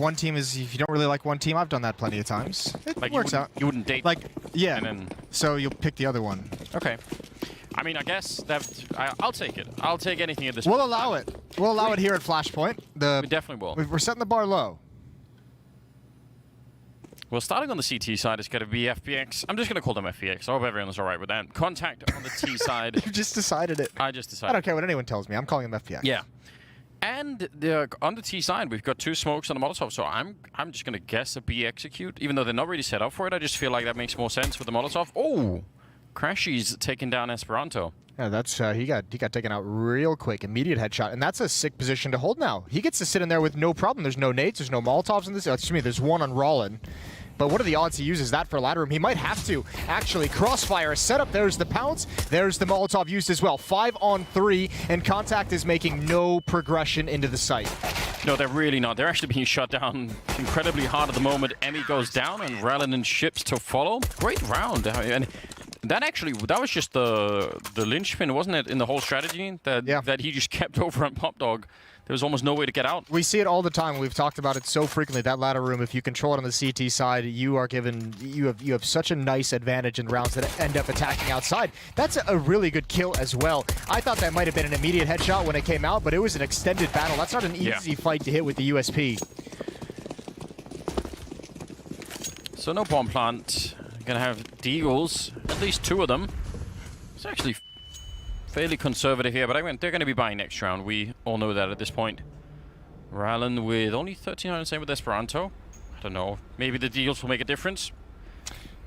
one team is, if you don't really like one team, I've done that plenty of times. It like works out. You wouldn't date. Like, yeah. And then... So you'll pick the other one. Okay. I mean, I guess that I'll take it. I'll take anything at this We'll point. allow it. We'll allow it here at Flashpoint. We definitely will. We're setting the bar low. Well, starting on the CT side, it's going to be FPX. I'm just going to call them FPX. I hope everyone's all right with that. c0ntact on the T side. You just decided it. I just decided. I don't care what anyone tells me. I'm calling them FPX. Yeah. And on the T side, we've got 2 smokes and a Molotov, so I'm just going to guess a B execute. Even though they're not really set up for it, I just feel like that makes more sense with the Molotov. Oh! Crashy's taking down Esperanto. Yeah, that's he got taken out real quick, immediate headshot, and that's a sick position to hold now. He gets to sit in there with no problem. There's no nades, there's no Molotovs in this. Excuse me, there's one on Rollin. But what are the odds he uses that for ladder room? He might have to. Actually, Crossfire is set up. There's the pounce. There's the Molotov used as well. 5 on 3, and c0ntact is making no progression into the site. No, they're really not. They're actually being shut down incredibly hard at the moment. Emmy goes down, and Rallin and ships to follow. Great round. And that was just the linchpin, wasn't it, in the whole strategy? That he just kept over on Pop Dog. There was almost no way to get out. We see it all the time. We've talked about it so frequently. That ladder room, if you control it on the CT side, you have such a nice advantage in rounds that end up attacking outside. That's a really good kill as well. I thought that might have been an immediate headshot when it came out, but it was an extended battle. That's not an easy fight to hit with the USP. So no bomb plant. Gonna have Deagles, at least 2 of them. It's actually fairly conservative here, but they're going to be buying next round. We all know that at this point. Rallin with only 1300, same with Esperanto. I don't know. Maybe the Deagles will make a difference.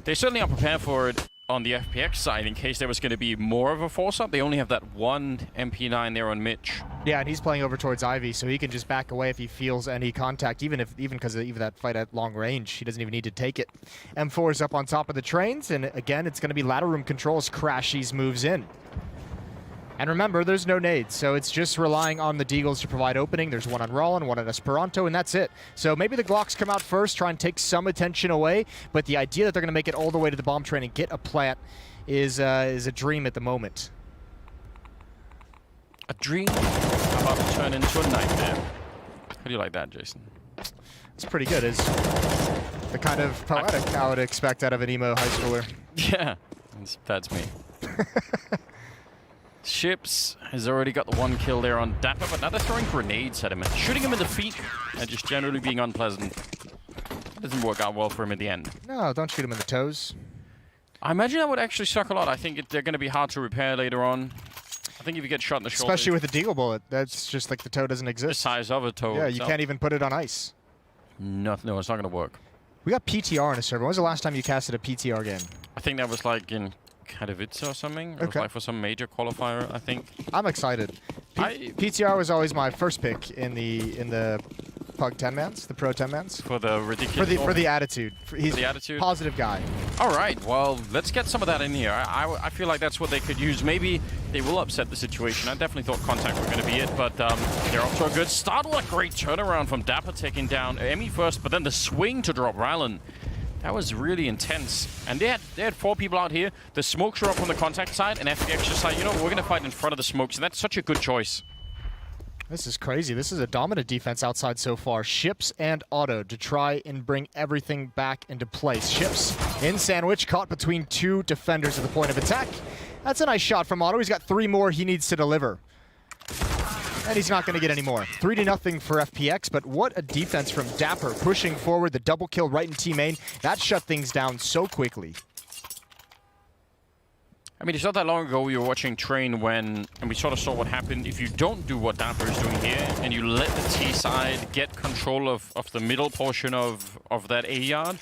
They certainly are prepared for it on the FPX side in case there was going to be more of a force-up. They only have that one MP9 there on Mitch. Yeah, and he's playing over towards Ivy, so he can just back away if he feels any contact, even because of that fight at long range. He doesn't even need to take it. M4 is up on top of the trains, and again, it's going to be ladder room controls. Crashies moves in. And remember, there's no nades, so it's just relying on the Deagles to provide opening. There's one on Rollin, one on Esperanto, and that's it. So maybe the Glocks come out first, try and take some attention away, but the idea that they're going to make it all the way to the bomb train and get a plant is a dream at the moment. A dream about to turn into a nightmare. How do you like that, Jason? It's pretty good. It's the kind of poetic I would expect out of an emo high schooler. Yeah, that's me. Ships has already got the 1 kill there on Dapper, but now they're throwing grenades at him and shooting him in the feet and just generally being unpleasant. Doesn't work out well for him in the end. No, don't shoot him in the toes. I imagine that would actually suck a lot. I think they're going to be hard to repair later on. I think if you get shot in the shoulder... Especially with a Deagle bullet. That's just like the toe doesn't exist. The size of a toe. Yeah, you can't even put it on ice. No, it's not going to work. We got PTR in a server. When was the last time you casted a PTR game? I think that was like in Katowice or something. It was like for some major qualifier, I think. I'm excited. PTR was always my first pick in the Pug 10-mans, the Pro 10-mans. For the ridiculous... For the attitude. He's the attitude? A positive guy. All right, well, let's get some of that in here. I feel like that's what they could use. Maybe they will upset the situation. I definitely thought c0ntact were going to be it, but they're off to a good start. What a great turnaround from Dapper, taking down Emmy first, but then the swing to drop Rallin. That was really intense. And they had 4 people out here. The smokes are up on the c0ntact side, and FPX just like, you know, we're going to fight in front of the smokes, and that's such a good choice. This is crazy. This is a dominant defense outside so far. Ships and Auto to try and bring everything back into place. Ships in sandwich, caught between 2 defenders at the point of attack. That's a nice shot from Auto. He's got 3 more he needs to deliver. And he's not going to get any more. 3-0 for FPX, but what a defense from Dapper, pushing forward, the double kill right in T-main. That shut things down so quickly. I mean, it's not that long ago we were watching Train and we sort of saw what happened if you don't do what Dapper is doing here, and you let the T side get control of the middle portion of that A yard.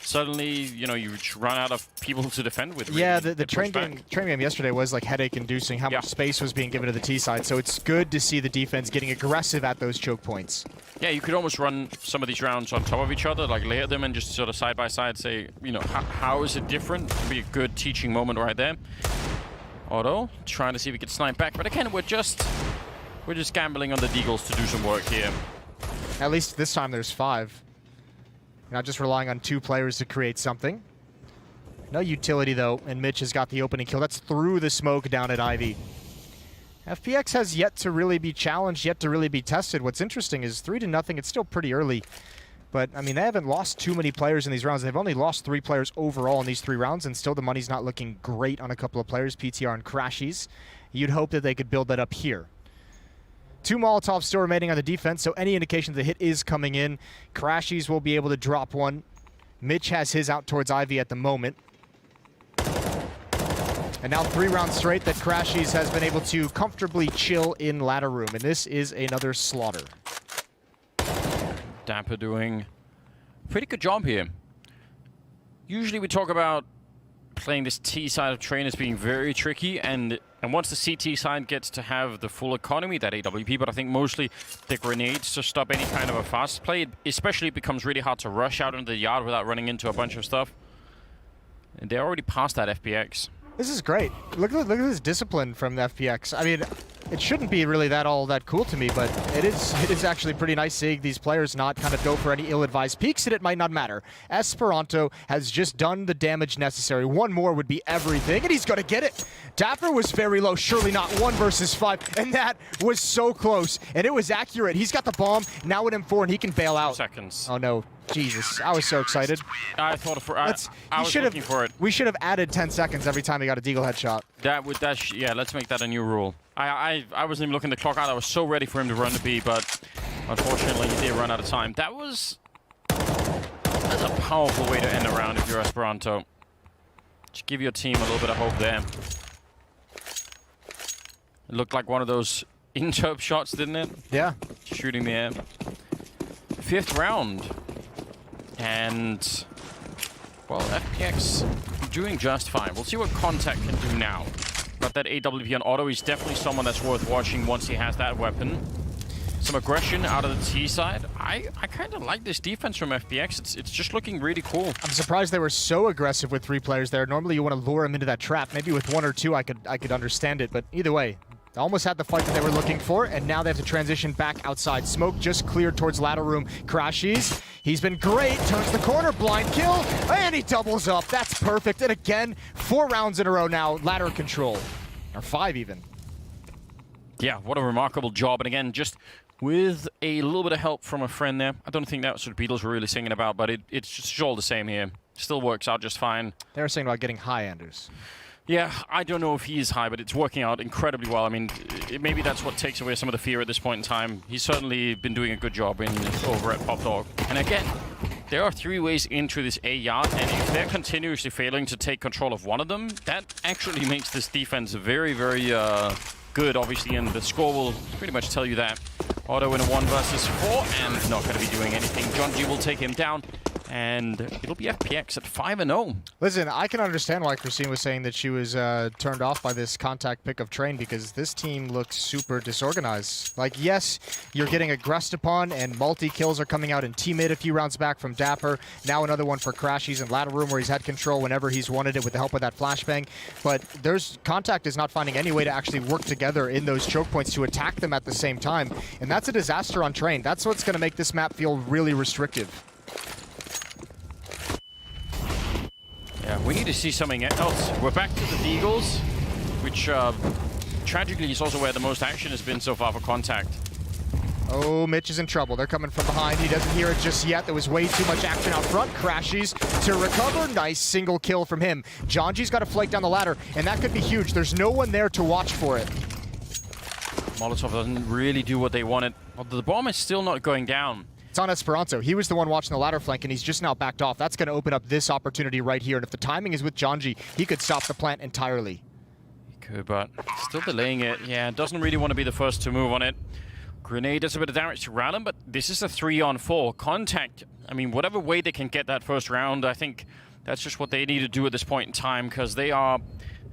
Suddenly, you know, you run out of people to defend with. Really. Yeah, the train game yesterday was like headache-inducing how much space was being given to the T side, so it's good to see the defense getting aggressive at those choke points. Yeah, you could almost run some of these rounds on top of each other, like layer them and just sort of side by side say, you know, how is it different? It would be a good teaching moment right there. Auto trying to see if we can snipe back, but again, we're just gambling on the Deagles to do some work here. At least this time there's 5. Not just relying on 2 players to create something. No utility, though, and Mitch has got the opening kill. That's through the smoke down at Ivy. FPX has yet to really be challenged, yet to really be tested. What's interesting is 3-0. It's still pretty early. But, I mean, they haven't lost too many players in these rounds. They've only lost 3 players overall in these 3 rounds, and still the money's not looking great on a couple of players, PTR and Crashies. You'd hope that they could build that up here. 2 Molotovs still remaining on the defense, so any indication the hit is coming in. Crashies will be able to drop one. Mitch has his out towards Ivy at the moment. And now 3 rounds straight that Crashies has been able to comfortably chill in ladder room, and this is another slaughter. Dapper doing a pretty good job here. Usually we talk about playing this T side of train as being very tricky, and once the CT side gets to have the full economy, that AWP, but I think mostly the grenades to stop any kind of a fast play, especially it becomes really hard to rush out into the yard without running into a bunch of stuff. And they're already past that FPX. This is great. Look at this discipline from the FPX. I mean, it shouldn't be really all that cool to me, but it is actually pretty nice seeing these players not kind of go for any ill-advised peeks, and it might not matter. Esperanto has just done the damage necessary. One more would be everything, and he's going to get it. Dapper was very low, surely not 1 versus 5, and that was so close, and it was accurate. He's got the bomb, now at M4, and he can bail out. Seconds. Oh, no. Jesus, I was so excited. I thought for I was looking for it. We should have added 10 seconds every time he got a deagle headshot. Yeah, let's make that a new rule. I wasn't even looking at the clock out. I was so ready for him to run to B, but unfortunately he did run out of time. That's a powerful way to end a round if you're Esperanto. Just give your team a little bit of hope there. It looked like one of those interp shots, didn't it? Yeah. Shooting the air. 5th round. And, well, FPX doing just fine. We'll see what c0ntact can do now. But that AWP on auto is definitely someone that's worth watching once he has that weapon. Some aggression out of the T side. I kind of like this defense from FPX. It's just looking really cool. I'm surprised they were so aggressive with 3 players there. Normally you want to lure him into that trap. Maybe with 1 or 2 I could understand it, but either way. They almost had the fight that they were looking for, and now they have to transition back outside. Smoke just cleared towards ladder room. Crashies, he's been great, turns the corner, blind kill, and he doubles up. That's perfect, and again, 4 rounds in a row now, ladder control. Or 5 even. Yeah, what a remarkable job, and again, just with a little bit of help from a friend there. I don't think that's what Beatles were really singing about, but it's just all the same here. Still works out just fine. They were saying about getting high, Anders. Yeah, I don't know if he is high, but it's working out incredibly well. I mean, maybe that's what takes away some of the fear at this point in time. He's certainly been doing a good job over at Pop Dog. And again, there are 3 ways into this A yard, and if they're continuously failing to take control of one of them, that actually makes this defense very, very good, obviously, and the score will pretty much tell you that. Otto in a 1 versus 4, and not going to be doing anything. John G will take him down. And it'll be FPX at 5-0. Listen, I can understand why Christine was saying that she was turned off by this c0ntact pick of Train, because this team looks super disorganized. Like, yes, you're getting aggressed upon, and multi-kills are coming out in T-mid a few rounds back from Dapper. Now another one for Crashies in ladder room where he's had control whenever he's wanted it with the help of that flashbang. But c0ntact is not finding any way to actually work together in those choke points to attack them at the same time. And that's a disaster on Train. That's what's going to make this map feel really restrictive. Yeah, we need to see something else. We're back to the Deagles, which tragically is also where the most action has been so far for c0ntact. Oh, Mitch is in trouble. They're coming from behind. He doesn't hear it just yet. There was way too much action out front. Crashies to recover. Nice single kill from him. Jonji's got to flake down the ladder, and that could be huge. There's no one there to watch for it. Molotov doesn't really do what they wanted. Well, the bomb is still not going down. It's on Esperanto. He was the one watching the ladder flank, and he's just now backed off. That's going to open up this opportunity right here. And if the timing is with Jonji, he could stop the plant entirely. He could, but still delaying it. Yeah, doesn't really want to be the first to move on it. Grenade does a bit of damage to Random, but this is a 3-on-4. c0ntact, I mean, whatever way they can get that first round, I think that's just what they need to do at this point in time, because they are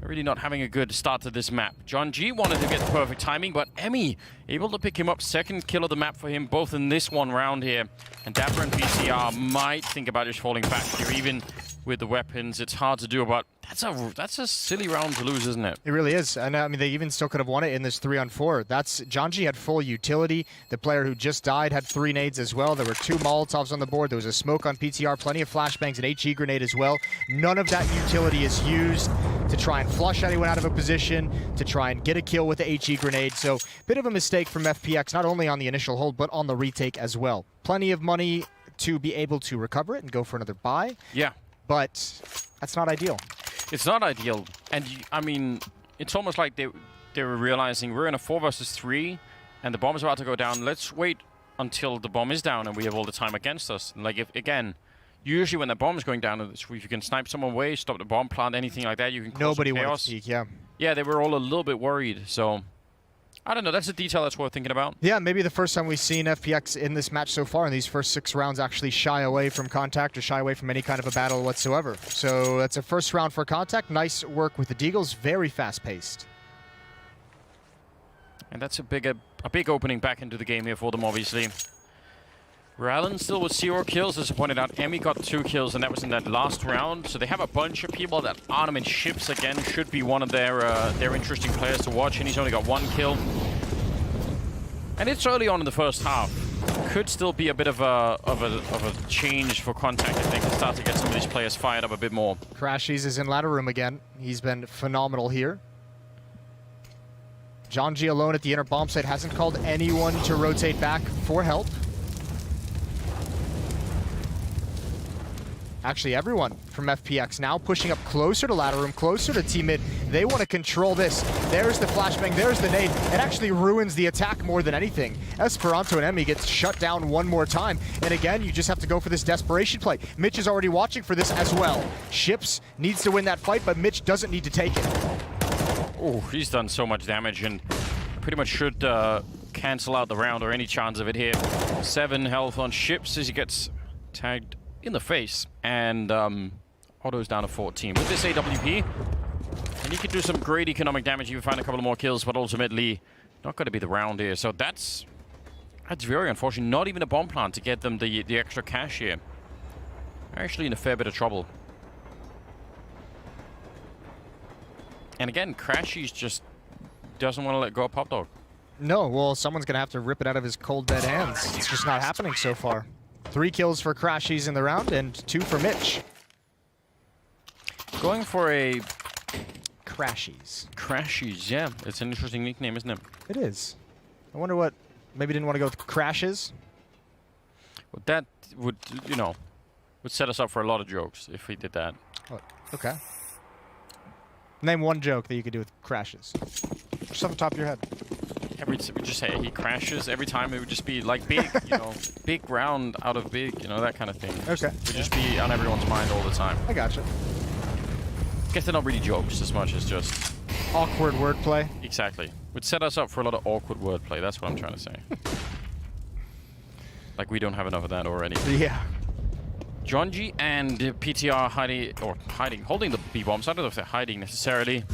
really not having a good start to this map. John G wanted to get the perfect timing, but Emmy able to pick him up. 2nd kill of the map for him, both in this 1 round here. And Dapper and PCR might think about just falling back here, even with the weapons. It's hard to do, but that's a silly round to lose, isn't it? It really is. And I mean, they even still could have won it in this 3-on-4. Jonji had full utility. The player who just died had 3 nades as well. There were 2 Molotovs on the board. There was a smoke on PTR, plenty of flashbangs, an HE grenade as well. None of that utility is used to try and flush anyone out of a position, to try and get a kill with the HE grenade. So, bit of a mistake from FPX, not only on the initial hold, but on the retake as well. Plenty of money to be able to recover it and go for another buy. Yeah. But that's not ideal. It's not ideal. And, I mean, it's almost like they were realizing we're in a 4 versus 3, and the bomb is about to go down. Let's wait until the bomb is down and we have all the time against us. And like, if again, usually when the bomb is going down, if you can snipe someone away, stop the bomb plant, anything like that, you can cause Nobody some chaos. wants to peek, yeah. Yeah, they were all a little bit worried, so I don't know. That's a detail that's worth thinking about. Yeah, maybe the first time we've seen FPX in this match so far in these first 6 rounds actually shy away from contact or shy away from any kind of a battle whatsoever. So that's a first round for contact. Nice work with the Deagles. Very fast-paced. And that's a big opening back into the game here for them, obviously. Rallen still with 0 kills, as I pointed out. Emmy got 2 kills, and that was in that last round. So they have a bunch of people that Arnhem and Ships, again, should be one of their interesting players to watch, and he's only got 1 kill. And it's early on in the first half. Could still be a bit of a change for contact, I think, to start to get some of these players fired up a bit more. Crashies is in ladder room again. He's been phenomenal here. John G alone at the inner bomb site hasn't called anyone to rotate back for help. Actually, everyone from FPX now pushing up closer to ladder room, closer to T-mid. They want to control this. There's the flashbang, there's the nade. It actually ruins the attack more than anything. Esperanto and Emmy gets shut down one more time. And again, you just have to go for this desperation play. Mitch is already watching for this as well. Ships needs to win that fight, but Mitch doesn't need to take it. Oh, he's done so much damage and pretty much should cancel out the round or any chance of it here. 7 health on Ships as he gets tagged in the face, and Otto's down to 14. With this AWP, and he could do some great economic damage, even find a couple of more kills, but ultimately not going to be the round here. So that's very unfortunate. Not even a bomb plant to get them the extra cash here. They're actually in a fair bit of trouble. And again, Crashies just doesn't want to let go of Pop Dog. No, well, someone's going to have to rip it out of his cold dead hands. It's just not happening so far. 3 kills for Crashies in the round and 2 for Mitch. Going for a Crashies. Crashies, yeah. It's an interesting nickname, isn't it? It is. I wonder what, maybe didn't want to go with Crashes. Well, that would, you know, would set us up for a lot of jokes if we did that. Oh, okay. Name one joke that you could do with Crashes. Just off the top of your head. We just say he crashes every time. It would just be like big, you know, big round out of big, you know, that kind of thing. Okay. It would just be on everyone's mind all the time. I gotcha. Guess they're not really jokes as much as just awkward wordplay. Exactly. Would set us up for a lot of awkward wordplay. That's what I'm trying to say. Like we don't have enough of that already. Yeah. Jonji and PTR holding the B bombs. I don't know if they're hiding necessarily.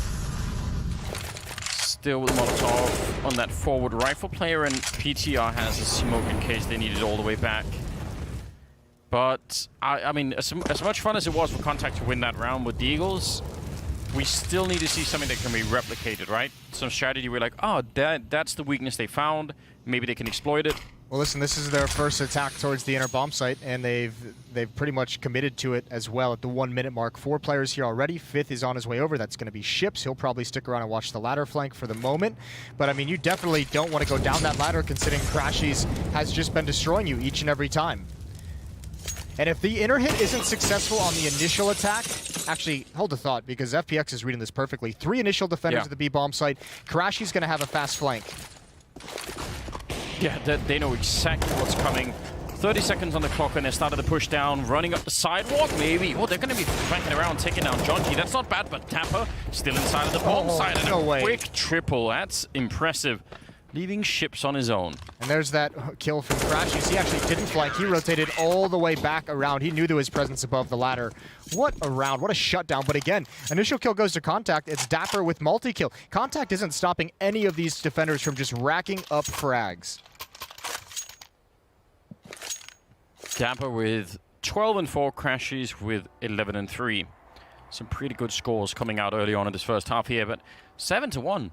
Still with Molotov on that forward rifle player, and PTR has a smoke in case they need it all the way back. But, I mean, as much fun as it was for Contact to win that round with the Eagles, we still need to see something that can be replicated, right? Some strategy where like, oh, that's the weakness they found. Maybe they can exploit it. Well, listen, this is their first attack towards the inner bomb site, and they've pretty much committed to it as well at the 1 minute mark. 4 players here already. 5th is on his way over. That's going to be Ships. He'll probably stick around and watch the ladder flank for the moment. But, I mean, you definitely don't want to go down that ladder considering Crashies has just been destroying you each and every time. And if the inner hit isn't successful on the initial attack, actually, hold a thought, because FPX is reading this perfectly. 3 initial defenders at the B bomb site. Crashies going to have a fast flank. Yeah, they know exactly what's coming. 30 seconds on the clock and they started to push down, running up the sidewalk, maybe. Oh, they're going to be flanking around, taking down Jonji. That's not bad, but Tapper still inside of the bomb side. And no way. Quick triple. That's impressive. Leaving Ships on his own. And there's that kill from Crashies. He actually didn't flank. He rotated all the way back around. He knew there was presence above the ladder. What a round. What a shutdown. But again, initial kill goes to Contact. It's Dapper with multi-kill. Contact isn't stopping any of these defenders from just racking up frags. Dapper with 12 and 4, Crashies with 11 and 3. Some pretty good scores coming out early on in this first half here, but 7-1.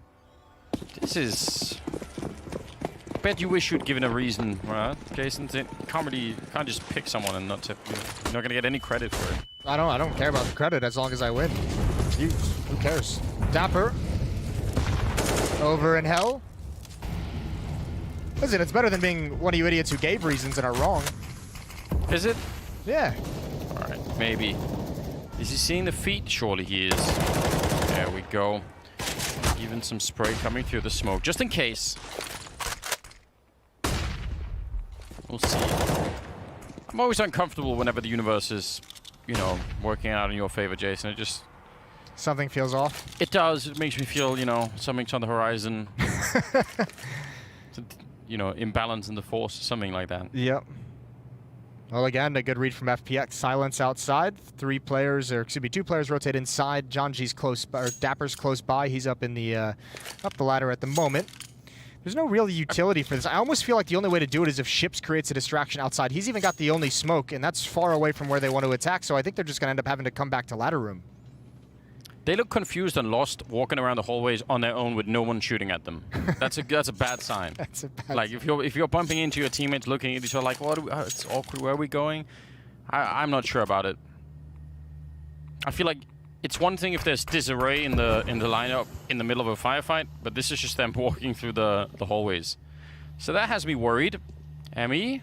This is... I bet you wish you'd given a reason, right, Jason? You can't just pick someone and not tip. You're not gonna get any credit for it. I don't care about the credit as long as I win. Who cares? Dapper. Over in hell. Listen, it's better than being one of you idiots who gave reasons and are wrong. Is it? Yeah. All right, maybe. Is he seeing the feet? Surely he is. There we go. Even some spray coming through the smoke, just in case. We'll see. I'm always uncomfortable whenever the universe is, you know, working out in your favor, Jason. It just... Something feels off. It does. It makes me feel, you know, something's on the horizon. You know, imbalance in the force, something like that. Yep. Well, again, a good read from FPX. Silence outside. 2 players rotate inside. Janji's close, or Dapper's close by. He's up in the up the ladder at the moment. There's no real utility for this. I almost feel like the only way to do it is if Ships creates a distraction outside. He's even got the only smoke, and that's far away from where they want to attack. So I think they're just going to end up having to come back to ladder room. They look confused and lost, walking around the hallways on their own with no one shooting at them. That's a bad sign. That's a bad like sign. if you're bumping into your teammates, looking at each other like, what? It's awkward. Where are we going? I'm not sure about it. I feel like it's one thing if there's disarray in the lineup in the middle of a firefight, but this is just them walking through the hallways. So that has me worried. Emmy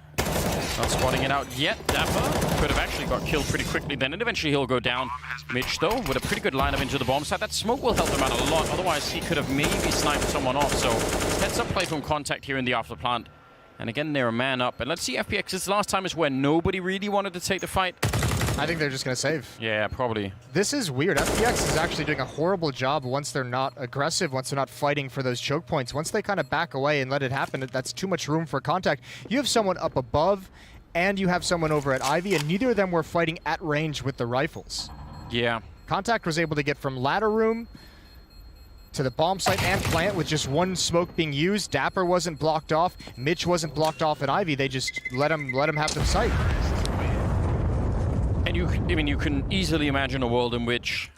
not spotting it out yet. Dapper could have actually got killed pretty quickly then, and eventually he'll go down. Mitch, though, with a pretty good lineup into the bomb site. That smoke will help him out a lot. Otherwise, he could have maybe sniped someone off. So heads up play from Contact here in the after plant. And again, they're a man up. And let's see FPX's last time is where nobody really wanted to take the fight. I think they're just going to save. Yeah, probably. This is weird. FPX is actually doing a horrible job once they're not aggressive, once they're not fighting for those choke points. Once they kind of back away and let it happen, that's too much room for Contact. You have someone up above, and you have someone over at Ivy, and neither of them were fighting at range with the rifles. Yeah. Contact was able to get from ladder room to the bomb site and plant with just one smoke being used. Dapper wasn't blocked off. Mitch wasn't blocked off at Ivy. They just let him have the site. And you can easily imagine a world in which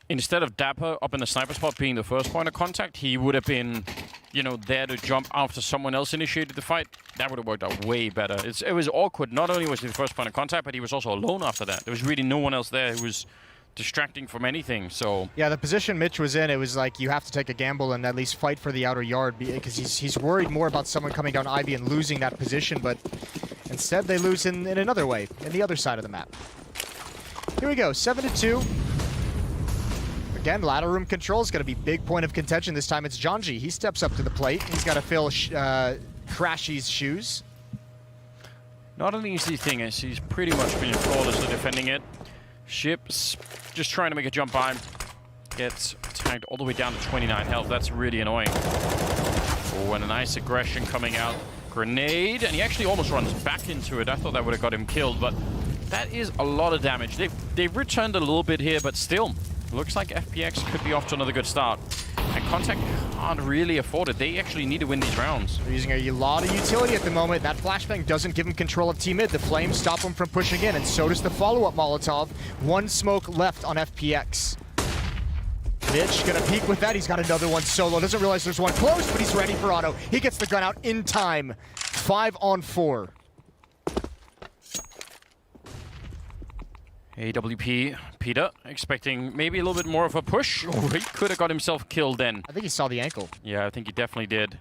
instead of Dapper up in the sniper spot being the first point of contact, he would have been, you know, there to jump after someone else initiated the fight. That would have worked out way better. It was awkward. Not only was he the first point of contact, but he was also alone after that. There was really no one else there who was distracting from anything, so... Yeah, the position Mitch was in, it was like you have to take a gamble and at least fight for the outer yard because he's worried more about someone coming down Ivy and losing that position, but instead they lose in another way, in the other side of the map. Here we go, 7-2. Again, ladder room control is going to be big point of contention. This time it's Janji. He steps up to the plate. He's got to fill Crashy's shoes. Not an easy thing, as he's pretty much been flawlessly defending it. Ships just trying to make a jump by. Gets tagged all the way down to 29 health. That's really annoying. Oh, and a nice aggression coming out. Grenade, and he actually almost runs back into it. I thought that would have got him killed, but that is a lot of damage. They've returned a little bit here, but still, looks like FPX could be off to another good start. And Contact can't really afford it. They actually need to win these rounds. They're using a lot of utility at the moment. That flashbang doesn't give him control of T-mid. The flames stop him from pushing in, and so does the follow-up Molotov. One smoke left on FPX. Mitch gonna peek with that. He's got another one solo. Doesn't realize there's one close, but he's ready for auto. He gets the gun out in time. 5 on 4. AWP, Peter, expecting maybe a little bit more of a push. Oh, he could have got himself killed then. I think he saw the ankle. Yeah, I think he definitely did.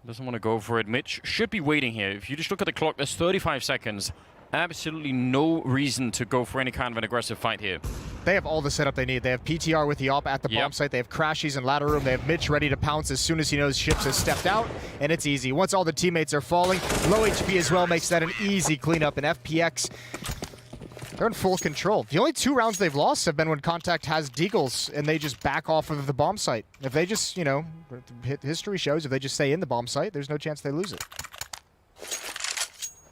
Doesn't want to go for it. Mitch should be waiting here. If you just look at the clock, there's 35 seconds. Absolutely no reason to go for any kind of an aggressive fight here. They have all the setup they need. They have PTR with the op at the bomb site. They have Crashies in ladder room. They have Mitch ready to pounce as soon as he knows Ships has stepped out, and it's easy. Once all the teammates are falling, low HP as well makes that an easy cleanup, and FPX, they're in full control. The only 2 rounds they've lost have been when Contact has deagles and they just back off of the bomb site. If they just, you know, history shows if they just stay in the bomb site, there's no chance they lose it.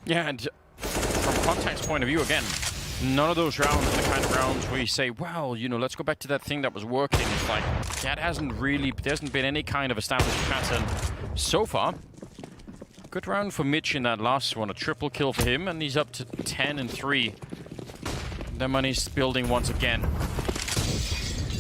Yeah, and from Contact's point of view, again, none of those rounds are the kind of rounds where you say, well, you know, let's go back to that thing that was working. It's like, that hasn't been any kind of established pattern so far. Good round for Mitch in that last one. A triple kill for him, and he's up to 10-3. Their money's building once again.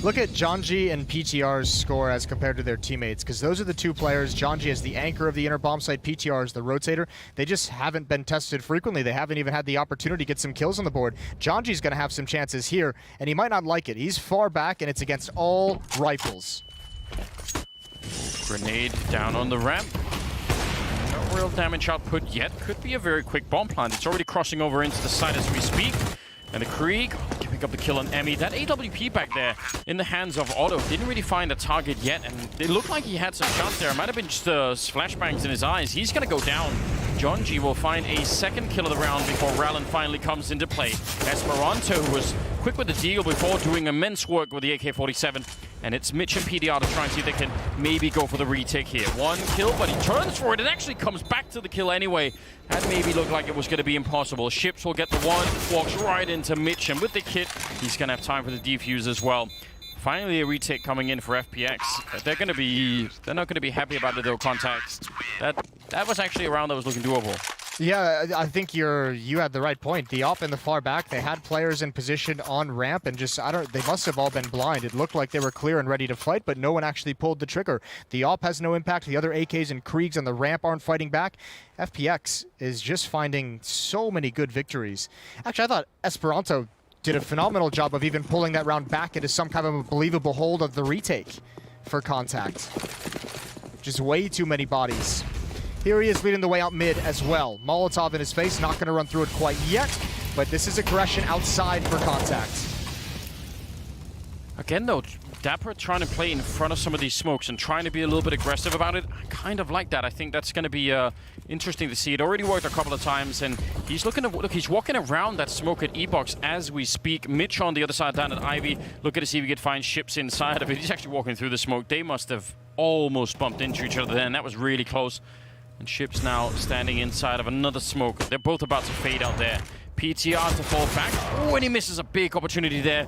Look at Janji and PTR's score as compared to their teammates, because those are the 2 players. Janji is the anchor of the inner bomb site, PTR is the rotator. They just haven't been tested frequently. They haven't even had the opportunity to get some kills on the board. Janji's going to have some chances here, and he might not like it. He's far back, and it's against all rifles. Grenade down on the ramp. No, real damage output yet. Could be a very quick bomb plant. It's already crossing over into the side as we speak. And the Krieg can pick up the kill on Emmy. That AWP back there in the hands of Otto didn't really find a target yet, and it looked like he had some chance there. It might have been just flashbangs in his eyes. He's going to go down. John G will find a second kill of the round before Rallen finally comes into play. Esperanto, who was quick with the deal before, doing immense work with the AK-47. And it's Mitch and PDR to try and see if they can maybe go for the retake here. One kill, but he turns for it and actually comes back to the kill anyway. That maybe looked like it was going to be impossible. Ships will get the one, walks right into Mitch, and with the kit, he's going to have time for the defuse as well. Finally, a retake coming in for FPX. They're not going to be happy about it though, Contact. That was actually a round that was looking doable. Yeah, I think you had the right point. The op in the far back, they had players in position on ramp and just, they must have all been blind. It looked like they were clear and ready to fight, but no one actually pulled the trigger. The op has no impact. The other AKs and Kriegs on the ramp aren't fighting back. FPX is just finding so many good victories. Actually, I thought Esperanto did a phenomenal job of even pulling that round back into some kind of a believable hold of the retake for Contact. Just way too many bodies. Here he is leading the way out mid as well. Molotov in his face, not going to run through it quite yet, but this is aggression outside for Contact. Again though, Dapper trying to play in front of some of these smokes and trying to be a little bit aggressive about it. I kind of like that. I think that's going to be interesting to see. It already worked a couple of times, and he's looking to look. He's walking around that smoke at E-Box as we speak. Mitch on the other side down at Ivy, looking to see if he could find Ships inside of it. He's actually walking through the smoke. They must have almost bumped into each other then. That was really close. And Ships now standing inside of another smoke. They're both about to fade out there. PTR to fall back. Oh, and he misses a big opportunity there.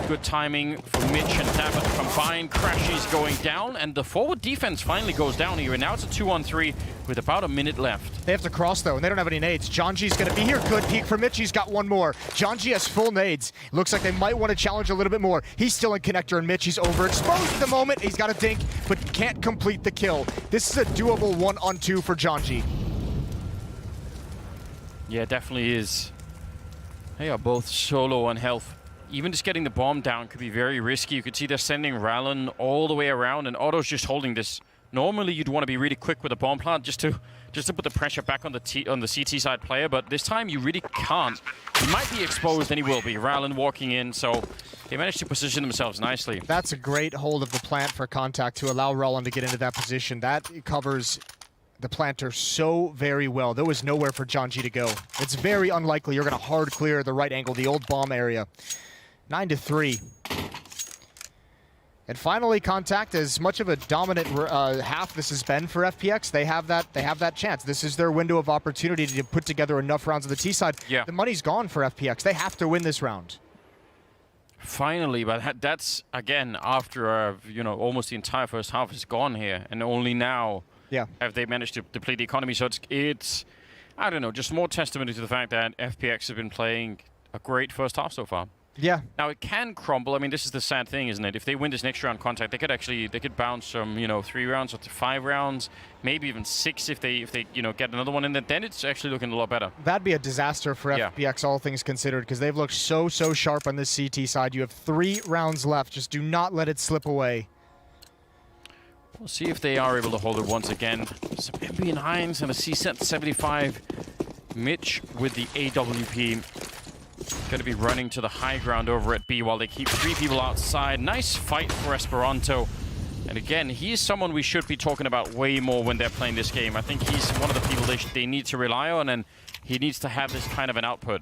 Good timing for Mitch and Dapper to combine. Crashies going down, and the forward defense finally goes down here. And now it's a 2-on-3 with about a minute left. They have to cross, though, and they don't have any nades. John G's going to be here. Good peek for Mitch. He's got one more. John G has full nades. Looks like they might want to challenge a little bit more. He's still in connector, and Mitch, he's overexposed at the moment. He's got a dink, but can't complete the kill. This is a doable 1-on-2 for John G. Yeah, definitely is. They are both so low on health. Even just getting the bomb down could be very risky. You could see they're sending Rallen all the way around, and Otto's just holding this. Normally, you'd want to be really quick with a bomb plant just to put the pressure back on the CT side player, but this time you really can't. He might be exposed, and he will be. Rallen walking in, so they managed to position themselves nicely. That's a great hold of the plant for Contact to allow Rallen to get into that position. That covers the planter so very well. There was nowhere for John G to go. It's very unlikely you're going to hard clear the right angle, the old bomb area. 9-3. And finally, Contact, as much of a dominant half this has been for FPX, they have that chance. This is their window of opportunity to put together enough rounds on the T side. Yeah. The money's gone for FPX. They have to win this round. Finally, but that's again after almost the entire first half is gone here, and only now have they managed to deplete the economy. So it's I don't know, just more testimony to the fact that FPX have been playing a great first half so far. Yeah. Now it can crumble. I mean, this is the sad thing, isn't it? If they win this next round, Contact, they could bounce from 3 rounds up to 5 rounds, maybe even 6 if they get another one in there. Then it's actually looking a lot better. That'd be a disaster for FPX, all things considered, because they've looked so sharp on this CT side. You have 3 rounds left. Just do not let it slip away. We'll see if they are able to hold it once again. Some MB and Hines and a C0ntact. Mitch with the AWP. Going to be running to the high ground over at B while they keep 3 people outside. Nice fight for Esperanto. And again, he is someone we should be talking about way more when they're playing this game. I think he's one of the people they need to rely on, and he needs to have this kind of an output.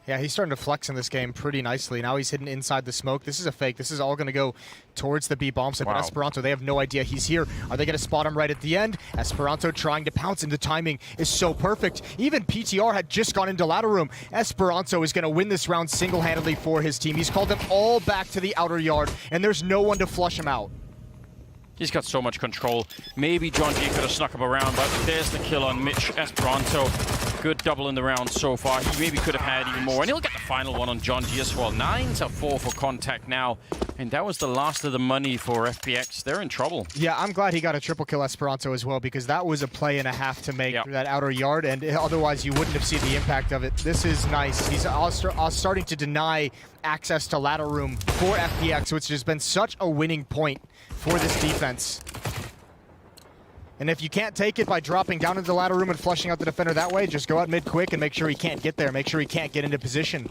Yeah, he's starting to flex in this game pretty nicely. Now he's hidden inside the smoke. This is a fake. This is all going to go towards the B bomb site. But Esperanto, they have no idea he's here. Are they going to spot him right at the end? Esperanto trying to pounce, and the timing is so perfect. Even PTR had just gone into ladder room. Esperanto is going to win this round single-handedly for his team. He's called them all back to the outer yard, and there's no one to flush him out. He's got so much control. Maybe John G could have snuck him around, but there's the kill on Mitch. Esperanto, good double in the round so far. He maybe could have had even more, and he'll get the final one on John G as well. 9-4 for Contact now, and that was the last of the money for FPX. They're in trouble. Yeah, I'm glad he got a triple kill Esperanto as well, because that was a play and a half to make through that outer yard, and otherwise you wouldn't have seen the impact of it. This is nice. He's starting to deny access to ladder room for FPX, which has been such a winning point for this defense. And if you can't take it by dropping down into the ladder room and flushing out the defender that way, just go out mid quick and make sure he can't get there. Make sure he can't get into position.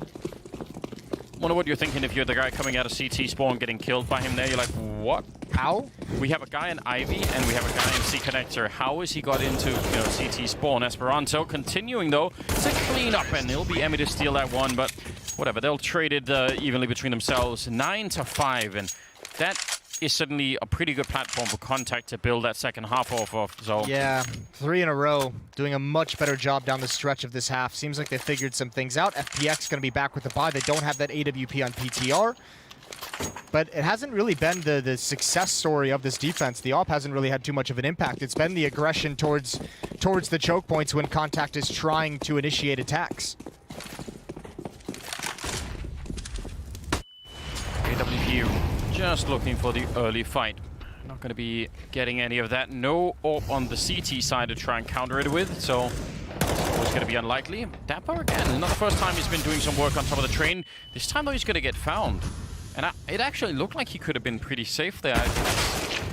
Wonder what you're thinking if you're the guy coming out of CT spawn getting killed by him there. You're like, what? How? We have a guy in Ivy and we have a guy in C-Connector. How has he got into CT spawn? Esperanto continuing though to clean up, and it'll be Emmy to steal that one, but whatever. They'll trade it evenly between themselves. 9-5, and that is certainly a pretty good platform for c0ntact to build that second half off of. So yeah, 3 in a row, doing a much better job down the stretch of this half. Seems like they figured some things out. FPX going to be back with the buy. They don't have that AWP on PTR, but it hasn't really been the success story of this defense. The AWP hasn't really had too much of an impact. It's been the aggression towards the choke points when c0ntact is trying to initiate attacks. AWP just looking for the early fight. Not going to be getting any of that. No AWP on the CT side to try and counter it with, so it's always going to be unlikely. Dapper again, not the first time he's been doing some work on top of the train. This time though he's going to get found. And it actually looked like he could have been pretty safe there.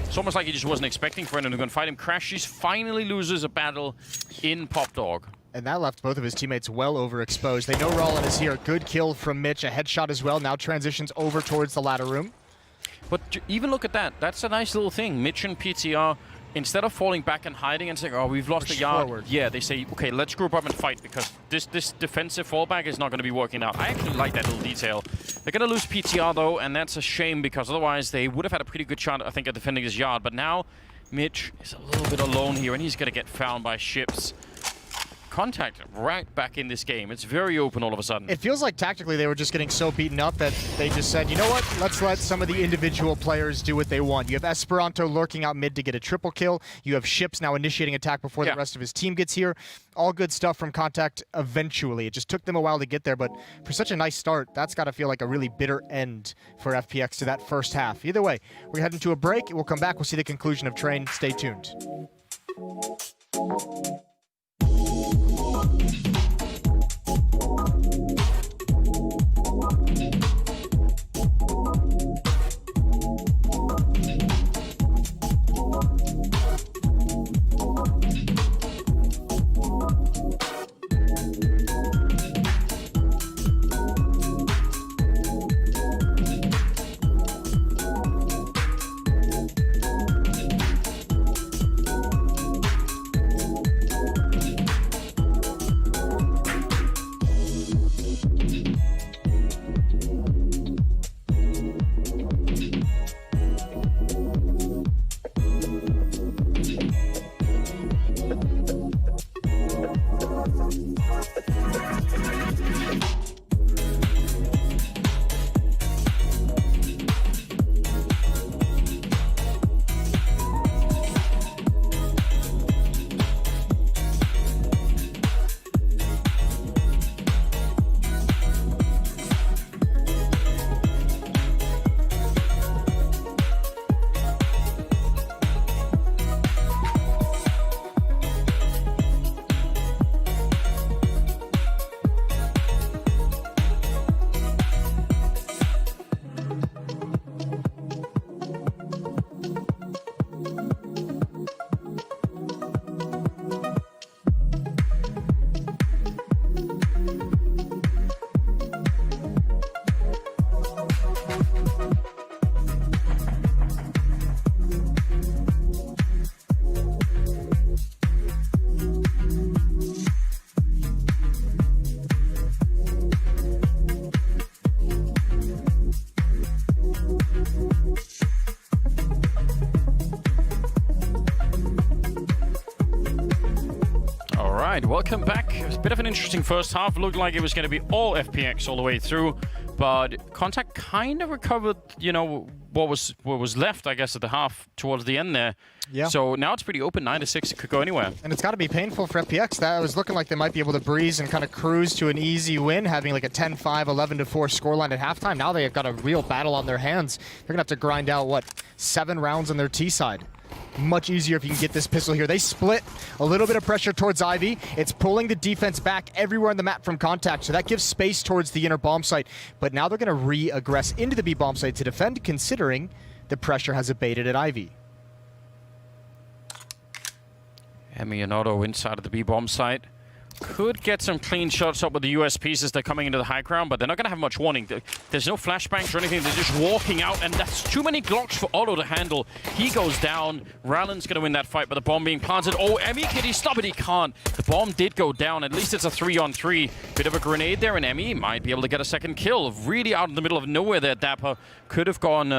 It's almost like he just wasn't expecting for anyone to go and fight him. Crashes finally loses a battle in Pop Dog. And that left both of his teammates well overexposed. They know Rollin is here. Good kill from Mitch. A headshot as well. Now transitions over towards the ladder room. But even look at that. That's a nice little thing. Mitch and PTR, instead of falling back and hiding and saying, oh, we've lost a yard. Forward. Yeah, they say, okay, let's group up and fight because this defensive fallback is not going to be working out. I actually like that little detail. They're going to lose PTR, though, and that's a shame because otherwise they would have had a pretty good shot, I think, at defending his yard. But now Mitch is a little bit alone here, and he's going to get found by ships. c0ntact right back in this game. It's very open all of a sudden. It feels like tactically they were just getting so beaten up that they just said, you know what, let's let some of the individual players do what they want. You have Esperanto lurking out mid to get a triple kill. You have Ships now initiating attack before the rest of his team gets here. All good stuff from c0ntact eventually. It just took them a while to get there, but for such a nice start, that's got to feel like a really bitter end for FPX to that first half. Either way, we're heading to a break. We'll come back. We'll see the conclusion of Train. Stay tuned. Welcome back. It was a bit of an interesting first half. Looked like it was going to be all FPX all the way through, but c0ntact kind of recovered, you know, what was left, I guess, at the half towards the end there. Yeah. So now it's pretty open, 9-6. It could go anywhere. And it's got to be painful for FPX. That was looking like they might be able to breeze and kind of cruise to an easy win, having like a 10-5, 11-4 scoreline at halftime. Now they've got a real battle on their hands. They're going to have to grind out, what, 7 rounds on their T side. Much easier if you can get this pistol here. They split a little bit of pressure towards Ivy. It's pulling the defense back everywhere on the map from c0ntact, so that gives space towards the inner bomb site. But now they're going to re-aggress into the B bomb site to defend, considering the pressure has abated at Ivy. Emmy and Otto inside of the B-bomb site. Could get some clean shots up with the USPs as they're coming into the high ground, but they're not going to have much warning. There's no flashbangs or anything. They're just walking out, and that's too many Glocks for Otto to handle. He goes down. Rallen's going to win that fight, but the bomb being planted. Oh, Emmy, can he stop it? He can't. The bomb did go down. At least it's a 3-on-3. Bit of a grenade there, and Emmy might be able to get a second kill. Really out in the middle of nowhere there, Dapper. Could have gone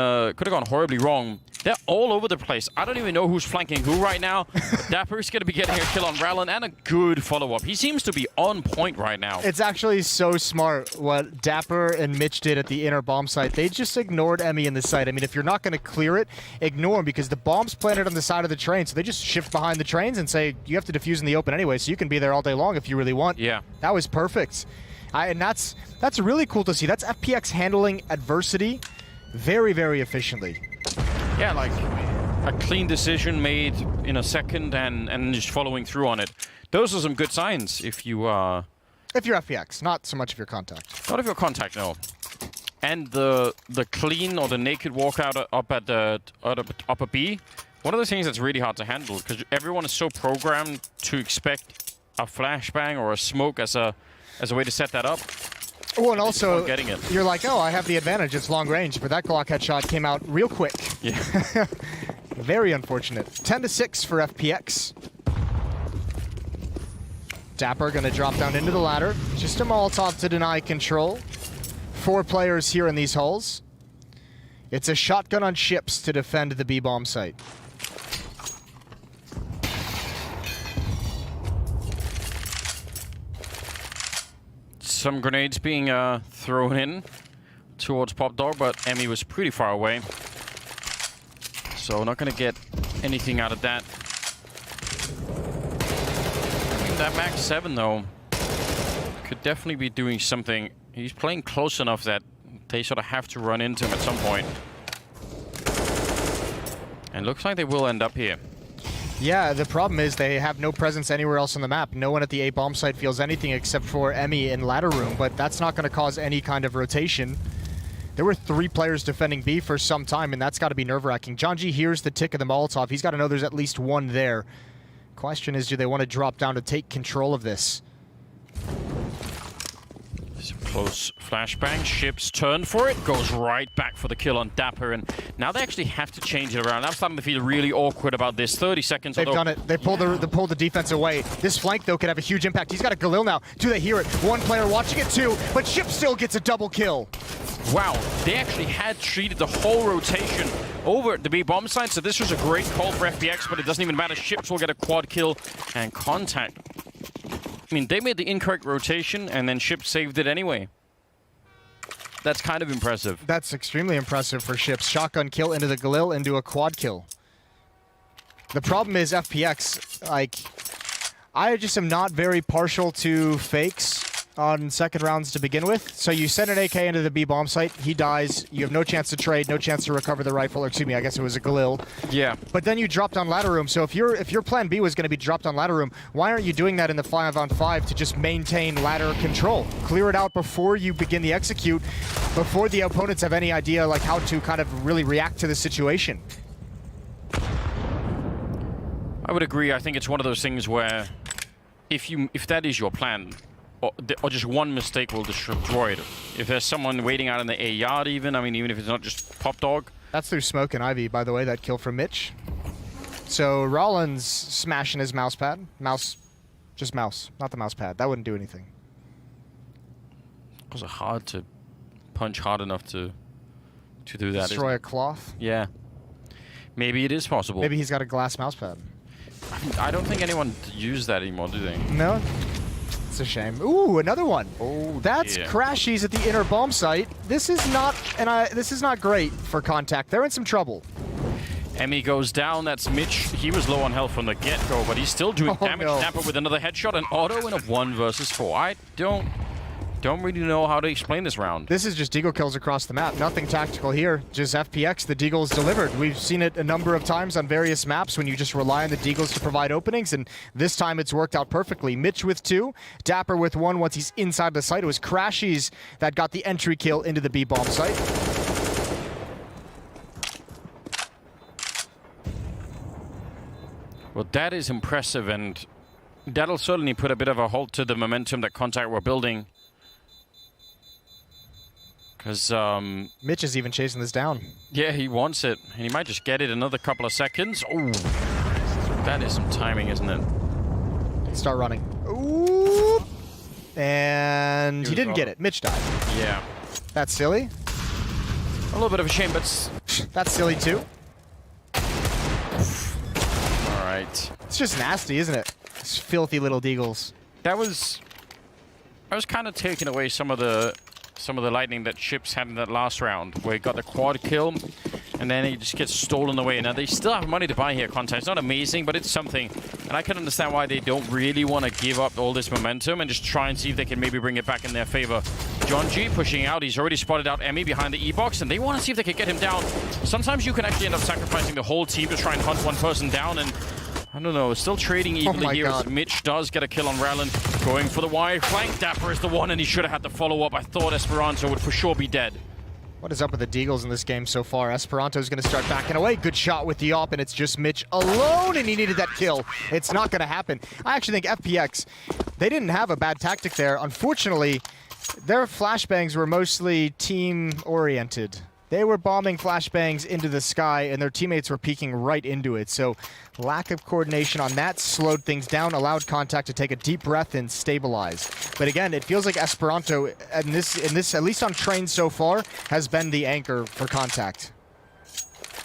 horribly wrong. They're all over the place. I don't even know who's flanking who right now. Dapper's going to be getting a kill on Rallen and a good follow-up. He seems to be on point right now. It's actually so smart what Dapper and Mitch did at the inner bomb site. They just ignored Emmy in the site. I mean, if you're not going to clear it, ignore him because the bomb's planted on the side of the train. So they just shift behind the trains and say, you have to defuse in the open anyway, so you can be there all day long if you really want. Yeah. That was perfect. And that's really cool to see. That's FPX handling adversity very, very efficiently. Yeah, like a clean decision made in a second and just following through on it. Those are some good signs if you are... If you're FPX, not so much if you're Contact. Not if you're Contact, no. And the clean or the naked walkout up at the upper B, one of the things that's really hard to handle because everyone is so programmed to expect a flashbang or a smoke as a way to set that up. Oh, and also, getting it. You're like, oh, I have the advantage. It's long range, but that Glock headshot came out real quick. Yeah. Very unfortunate. 10-6 for FPX. Dapper going to drop down into the ladder. Just a Molotov to deny control. 4 players here in these hulls. It's a shotgun on ships to defend the B-bomb site. Some grenades being thrown in towards Pop Dog, but Emmy was pretty far away. So not going to get anything out of that. I think that Max 7, though, could definitely be doing something. He's playing close enough that they sort of have to run into him at some point. And looks like they will end up here. Yeah, the problem is they have no presence anywhere else on the map. No one at the A bomb site feels anything except for Emmy in ladder room, but that's not going to cause any kind of rotation. There were 3 players defending B for some time, and that's got to be nerve-wracking. John G hears the tick of the Molotov. He's got to know there's at least one there. Question is, do they want to drop down to take control of this? Some close flashbang. Ships turn for it. Goes right back for the kill on Dapper. And now they actually have to change it around. I'm starting to feel really awkward about this. 30 seconds. They've done it. They pulled the defense away. This flank, though, could have a huge impact. He's got a Galil now. Do they hear it? 1 player watching it, 2. But Ship still gets a double kill. Wow. They actually had treated the whole rotation over at the B bomb site. So this was a great call for FPX, but it doesn't even matter. Ships will get a quad kill and Contact. I mean, they made the incorrect rotation, and then Ship saved it anyway. That's kind of impressive. That's extremely impressive for Ships. Shotgun kill into the Galil, into a quad kill. The problem is FPX, like, I just am not very partial to fakes on second rounds to begin with. So you send an AK into the B bomb site, he dies, you have no chance to trade, no chance to recover the rifle, or excuse me, I guess it was a Galil. Yeah. But then you dropped on ladder room, so if your plan B was going to be dropped on ladder room, why aren't you doing that in the 5-on-5 to just maintain ladder control? Clear it out before you begin the execute, before the opponents have any idea like how to kind of really react to the situation. I would agree. I think it's one of those things where if that is your plan, or just one mistake will destroy it. If there's someone waiting out in the A yard even, I mean, even if it's not just Pop Dog. That's through Smoke and Ivy, by the way, that kill from Mitch. So Rollins smashing his mouse pad. Just mouse, not the mouse pad. That wouldn't do anything. Was it hard to punch hard enough to do that? Destroy a cloth? Yeah. Maybe it is possible. Maybe he's got a glass mouse pad. I don't think anyone uses that anymore, do they? No? It's a shame. Ooh, another one. Oh, that's Crashies at the inner bomb site. This is not great for Contact. They're in some trouble. Emmy goes down. That's Mitch. He was low on health from the get-go, but he's still doing damage. No. Dapper with another headshot, and Otto in a 1 versus 4. I don't really know how to explain this round. This is just Deagle kills across the map. Nothing tactical here. Just FPX. The Deagle's delivered. We've seen it a number of times on various maps when you just rely on the Deagles to provide openings, and this time it's worked out perfectly. Mitch with 2, Dapper with 1 once he's inside the site. It was Crashies that got the entry kill into the B-bomb site. Well, that is impressive, and that'll certainly put a bit of a halt to the momentum that c0ntact were building. Because, Mitch is even chasing this down. yeah, he wants it, and he might just get it another couple of seconds. Oh, that is some timing, isn't it? Start running. Ooh. And he didn't get it. Mitch died. Yeah. That's silly. A little bit of a shame, but... That's silly too. Alright. It's just nasty, isn't it? It's filthy little deagles. That was... I was kind of taking away some of the lightning that Ships had in that last round, where he got the quad kill, and then he just gets stolen away. Now, they still have money to buy here, c0ntact. It's not amazing, but it's something. And I can understand why they don't really want to give up all this momentum and just try and see if they can maybe bring it back in their favor. John G pushing out. He's already spotted out Emmy behind the E-box, and they want to see if they can get him down. Sometimes you can actually end up sacrificing the whole team to try and hunt one person down, and I don't know, still trading evenly here as Mitch does get a kill on Rallen. Going for the wide flank. Dapper is the one, and he should have had the follow-up. I thought Esperanto would for sure be dead. What is up with the deagles in this game so far? Esperanto's going to start backing away. Good shot with the op, and it's just Mitch alone, and he needed that kill. It's not going to happen. I actually think FPX, they didn't have a bad tactic there. Unfortunately, their flashbangs were mostly team-oriented. They were bombing flashbangs into the sky, and their teammates were peeking right into it. So lack of coordination on that slowed things down, allowed c0ntact to take a deep breath and stabilize. But again, it feels like Esperanto, in this at least on trains so far, has been the anchor for c0ntact.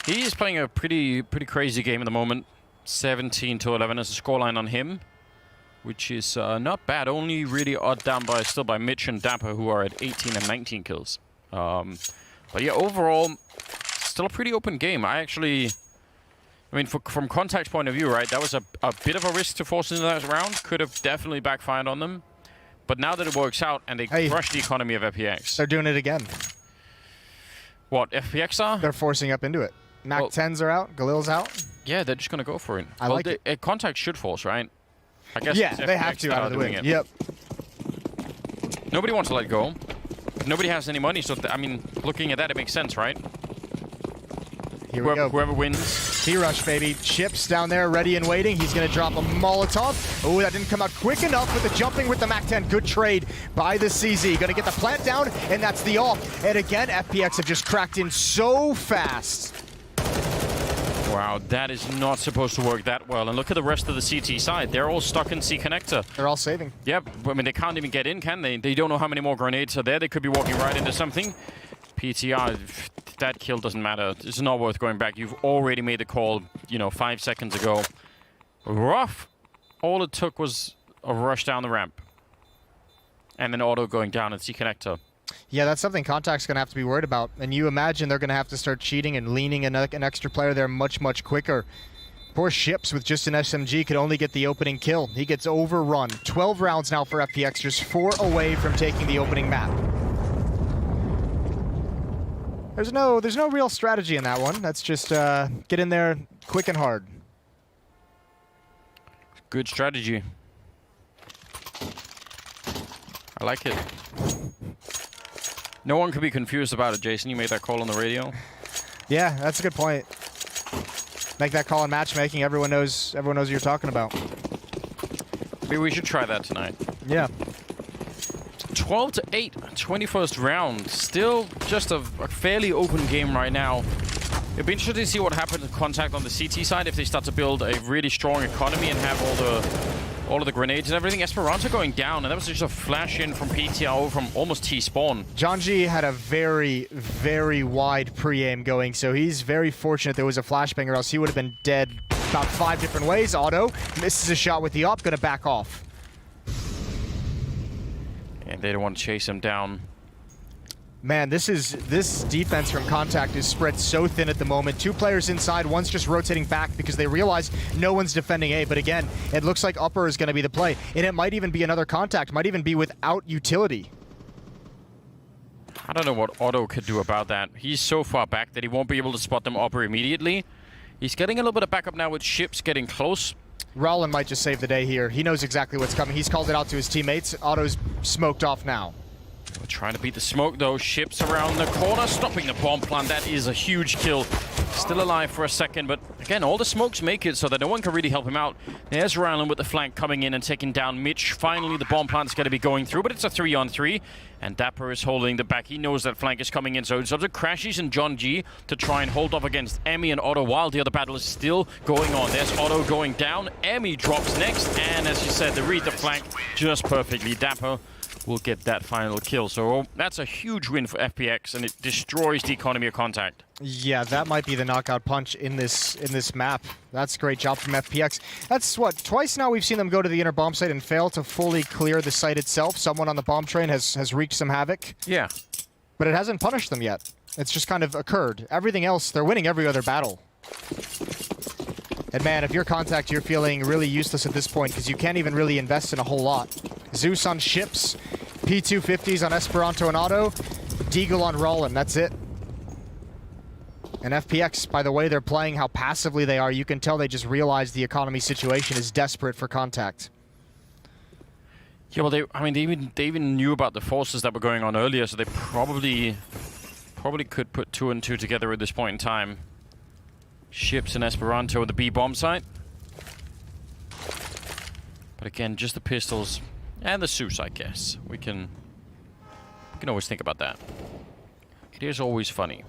He's playing a pretty crazy game at the moment. 17-11 is the scoreline on him, which is not bad. Only really odd down by still by Mitch and Dapper, who are at 18 and 19 kills. But yeah, overall, still a pretty open game. I mean, from c0ntact's point of view, right, that was a bit of a risk to force into that round. Could have definitely backfired on them. But now that it works out and they crush the economy of FPX. They're doing it again. What, FPX are? They're forcing up into it. Mac 10s are out, Galil's out. Yeah, they're just going to go for it. I like it. c0ntact should force, right? I guess Yeah, they have to out of the wing. Yep. Nobody wants to let go. Nobody has any money, so I mean, looking at that, it makes sense, right? Here we go. Whoever wins. T-Rush, baby. Chips down there, ready and waiting. He's going to drop a Molotov. Oh, that didn't come out quick enough with the jumping with the Mac 10. Good trade by the CZ. Going to get the plant down, and that's the off. And again, FPX have just cracked in so fast. Wow, that is not supposed to work that well. And look at the rest of the CT side. They're all stuck in C connector. They're all saving. Yep. I mean, they can't even get in, can they? They don't know how many more grenades are there. They could be walking right into something. PTR, that kill doesn't matter. It's not worth going back. You've already made the call, 5 seconds ago. Rough. All it took was a rush down the ramp. And then auto going down in C connector. Yeah, that's something c0ntact's going to have to be worried about. And you imagine they're going to have to start cheating and leaning an extra player there much, much quicker. Poor Ships with just an SMG could only get the opening kill. He gets overrun. 12 rounds now for FPX, just 4 away from taking the opening map. There's no real strategy in that one. That's just get in there quick and hard. Good strategy. I like it. No one could be confused about it, Jason. You made that call on the radio. Yeah, that's a good point. Make that call in matchmaking. Everyone knows what you're talking about. Maybe we should try that tonight. Yeah. 12-8, 21st round. Still just a fairly open game right now. It'd be interesting to see what happens with c0ntact on the CT side if they start to build a really strong economy and have all of the grenades and everything. Esperanto going down, and that was just a flash in from PTR from almost T-spawn. John G had a very, very wide pre-aim going, so he's very fortunate there was a flashbang, or else he would have been dead about 5 different ways. Auto misses a shot with the op, gonna back off. And they don't want to chase him down. Man, this defense from c0ntact is spread so thin at the moment. 2 players inside, one's just rotating back because they realize no one's defending A. But again, it looks like upper is going to be the play. And it might even be another c0ntact, might even be without utility. I don't know what Otto could do about that. He's so far back that he won't be able to spot them upper immediately. He's getting a little bit of backup now with Ships getting close. Rallen might just save the day here. He knows exactly what's coming. He's called it out to his teammates. Otto's smoked off now. We're trying to beat the smoke, though. Ships around the corner, stopping the bomb plant. That is a huge kill. Still alive for a second, but again, all the smokes make it so that no one can really help him out. There's Rylan with the flank coming in and taking down Mitch. Finally, the bomb plant's going to be going through, but it's a 3-on-3. And Dapper is holding the back. He knows that flank is coming in, so it's up to Crashies and John G to try and hold off against Emmy and Otto while the other battle is still going on. There's Otto going down. Emmy drops next, and as you said, they read the flank just perfectly. Dapper will get that final kill. So that's a huge win for FPX, and it destroys the economy of contact. Yeah, that might be the knockout punch in this map. That's a great job from FPX. That's what, twice now we've seen them go to the inner bomb site and fail to fully clear the site itself. Someone on the bomb train has wreaked some havoc. Yeah. But it hasn't punished them yet. It's just kind of occurred. Everything else, they're winning every other battle. And man, if you're Contact, you're feeling really useless at this point because you can't even really invest in a whole lot. Zeus on ships, P250s on Esperanto and Otto, Deagle on Rollin, that's it. And FPX, by the way they're playing, how passively they are, you can tell they just realize the economy situation is desperate for Contact. Yeah, well, they even knew about the forces that were going on earlier, so they probably could put 2 and 2 together at this point in time. Ships and Esperanto at the B bomb site. But again, just the pistols and the Zeus, I guess. We can always think about that. It is always funny.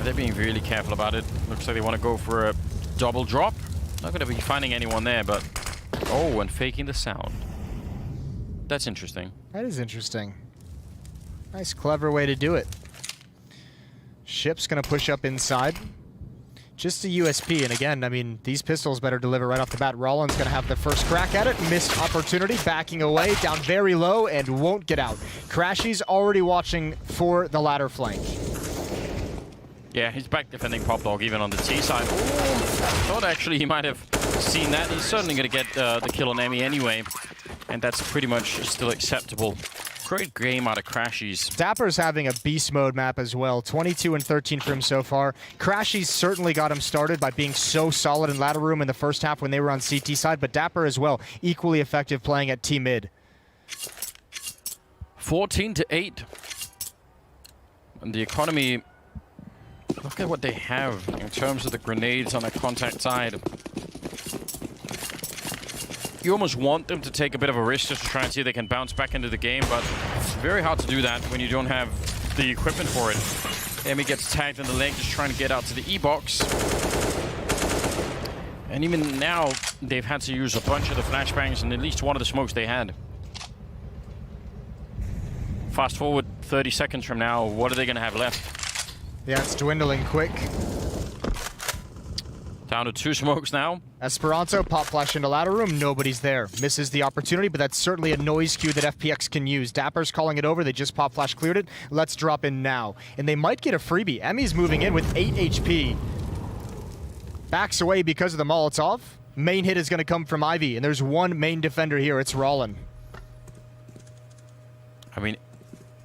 They're being really careful about it. Looks like they want to go for a double drop. Not going to be finding anyone there, but... Oh, and faking the sound. That's interesting. That is interesting. Nice, clever way to do it. Ship's going to push up inside. Just a USP, and again, I mean, these pistols better deliver right off the bat. Rollin's going to have the first crack at it. Missed opportunity, backing away, down very low, and won't get out. Crashy's already watching for the ladder flank. Yeah, he's back defending Pop Dog even on the T side. Ooh, I thought actually he might have seen that. He's certainly going to get the kill on Emmy anyway, and that's pretty much still acceptable. Great game out of Crashies. Dapper's having a beast mode map as well. 22 and 13 for him so far. Crashies certainly got him started by being so solid in ladder room in the first half when they were on CT side, but Dapper as well, equally effective playing at T mid. 14-8. And the economy, look at what they have in terms of the grenades on the Contact side. You almost want them to take a bit of a risk just to try and see if they can bounce back into the game, but it's very hard to do that when you don't have the equipment for it. Emmy gets tagged in the leg just trying to get out to the E-box. And even now, they've had to use a bunch of the flashbangs and at least one of the smokes they had. Fast forward 30 seconds from now, what are they going to have left? Yeah, it's dwindling quick. Down to 2 smokes now. Esperanto, pop flash into ladder room, nobody's there. Misses the opportunity, but that's certainly a noise cue that FPX can use. Dapper's calling it over, they just pop flash cleared it. Let's drop in now. And they might get a freebie. Emmy's moving in with 8 HP. Backs away because of the Molotov. Main hit is going to come from Ivy, and there's one main defender here, it's Rollin. I mean,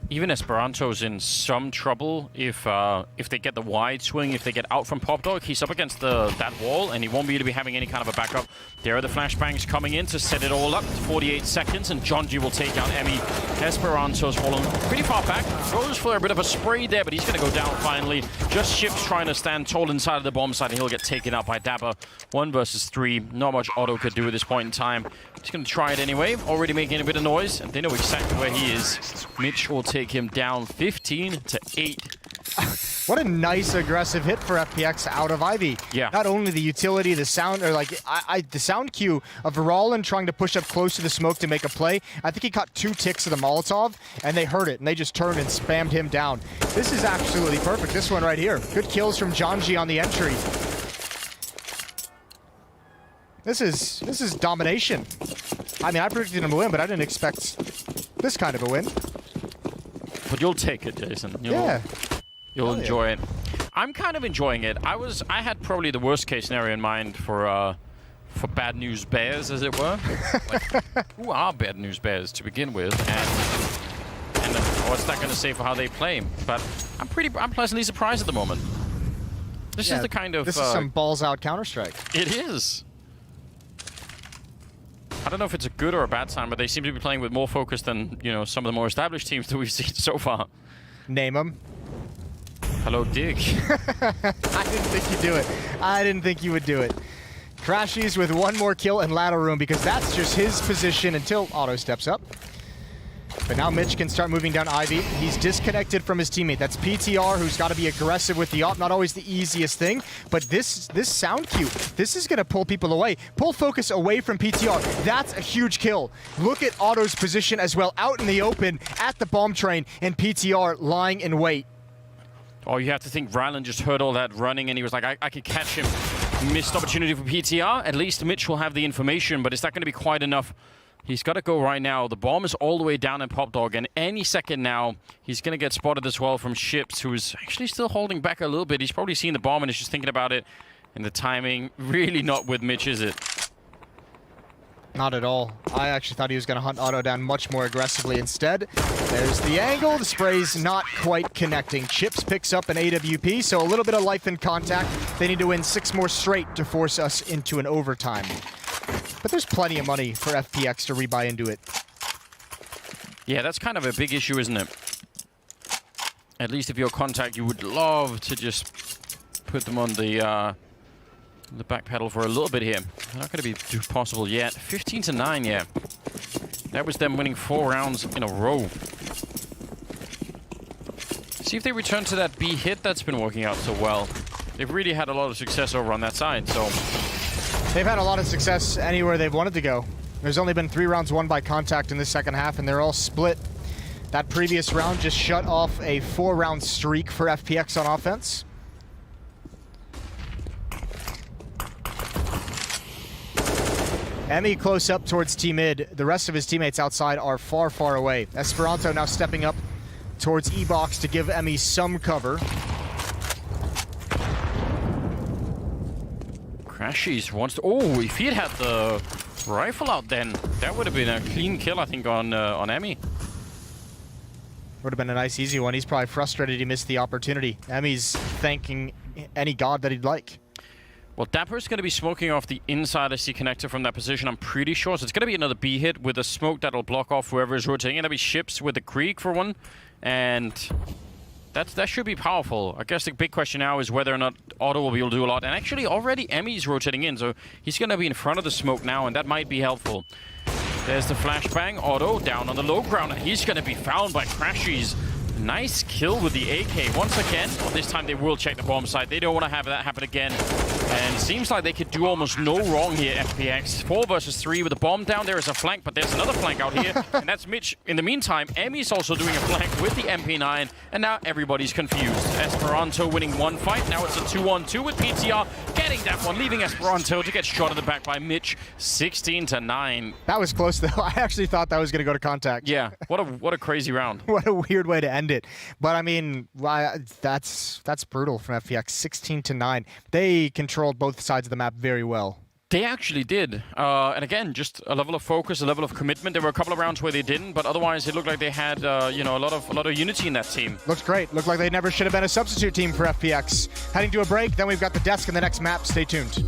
even Esperanto's in some trouble if they get the wide swing, if they get out from Pop Dog. He's up against that wall, and he won't be able to be having any kind of a backup. There are the flashbangs coming in to set it all up. 48 seconds, and John G will take out Emmy. Esperanto's fallen pretty far back. Throws for a bit of a spray there, but he's going to go down finally. Just Ships trying to stand tall inside of the bomb site, and he'll get taken out by Dapper. 1 versus 3. Not much Otto could do at this point in time. He's going to try it anyway. Already making a bit of noise, and they know exactly where he is. Mitch will take him down 15-8. What a nice aggressive hit for FPX out of Ivy. Yeah. Not only the utility, the sound, or like the sound cue of Rollin trying to push up close to the smoke to make a play. I think he caught 2 ticks of the Molotov, and they heard it, and they just turned and spammed him down. This is absolutely perfect. This one right here. Good kills from Janji on the entry. This is domination. I mean, I predicted him to win, but I didn't expect this kind of a win. But you'll take it, Jason. You'll enjoy it. I'm kind of enjoying it. I had probably the worst case scenario in mind for Bad News Bears, as it were. Like, who are Bad News Bears to begin with? And what's that going to say for how they play? But I'm pleasantly surprised at the moment. This is the kind of... This is some balls-out Counter-Strike. It is. I don't know if it's a good or a bad sign, but they seem to be playing with more focus than, you know, some of the more established teams that we've seen so far. Name him. Hello, Dig. I didn't think you'd do it. I didn't think you would do it. Crashies with one more kill in ladder room because that's just his position until Otto steps up. But now Mitch can start moving down Ivy. He's disconnected from his teammate. That's PTR, who's got to be aggressive with the op. Not always the easiest thing, but this sound cue, this is going to pull people away. Pull focus away from PTR. That's a huge kill. Look at Otto's position as well, out in the open at the bomb train, and PTR lying in wait. Oh, you have to think Rylan just heard all that running, and he was like, I could catch him. Missed opportunity for PTR. At least Mitch will have the information, but is that going to be quite enough? He's got to go right now. The bomb is all the way down in Pop Dog, and any second now, he's going to get spotted as well from Ships, who's actually still holding back a little bit. He's probably seen the bomb and is just thinking about it. And the timing, really not with Mitch, is it? Not at all. I actually thought he was going to hunt Otto down much more aggressively. Instead, there's the angle. The spray's not quite connecting. Chips picks up an AWP, so a little bit of life in contact. They need to win 6 more straight to force us into an overtime. But there's plenty of money for FPX to rebuy into it. Yeah, that's kind of a big issue, isn't it? At least if you're Contact, you would love to just put them on the back pedal for a little bit here. Not going to be too possible yet. 15-9, yeah. That was them winning 4 rounds in a row. See if they return to that B hit that's been working out so well. They've really had a lot of success over on that side, so... They've had a lot of success anywhere they've wanted to go. There's only been 3 rounds won by Contact in the second half, and they're all split. That previous round just shut off a 4-round streak for FPX on offense. Emmy close up towards T-mid. The rest of his teammates outside are far, far away. Esperanto now stepping up towards E-Box to give Emmy some cover. Crashies wants to... Oh, if he had had the rifle out then, that would have been a clean kill, I think, on Emmy. Would have been a nice, easy one. He's probably frustrated he missed the opportunity. Emmy's thanking any god that he'd like. Well, Dapper's going to be smoking off the inside SC connector from that position, I'm pretty sure. So it's going to be another B hit with a smoke that'll block off whoever is rotating. And that'll be Ships with the Krieg for one. And that should be powerful. I guess the big question now is whether or not Otto will be able to do a lot. And actually, already Emmy's rotating in, so he's going to be in front of the smoke now, and that might be helpful. There's the flashbang. Otto down on the low ground, and he's going to be found by Crashies. Nice kill with the AK. Once again, well, this time they will check the bomb site. They don't want to have that happen again. And it seems like they could do almost no wrong here, FPX. 4 versus 3 with the bomb down. There is a flank, but there's another flank out here. And that's Mitch. In the meantime, Emmy's also doing a flank with the MP9. And now everybody's confused. Esperanto winning 1 fight. Now it's a 2-on-2 with PTR. Getting that one, leaving Esperanto to get shot in the back by Mitch. 16-9. That was close, though. I actually thought that was going to go to Contact. Yeah, what a crazy round. What a weird way to end it. But I mean, that's brutal from FPX. 16-9. They controlled both sides of the map very well. They actually did. And again, just a level of focus, a level of commitment. There were a couple of rounds where they didn't, but otherwise it looked like they had you know, a lot of unity in that team. Looked great. Looked like they never should have been a substitute team for FPX. Heading to a break, then we've got the desk in the next map. Stay tuned.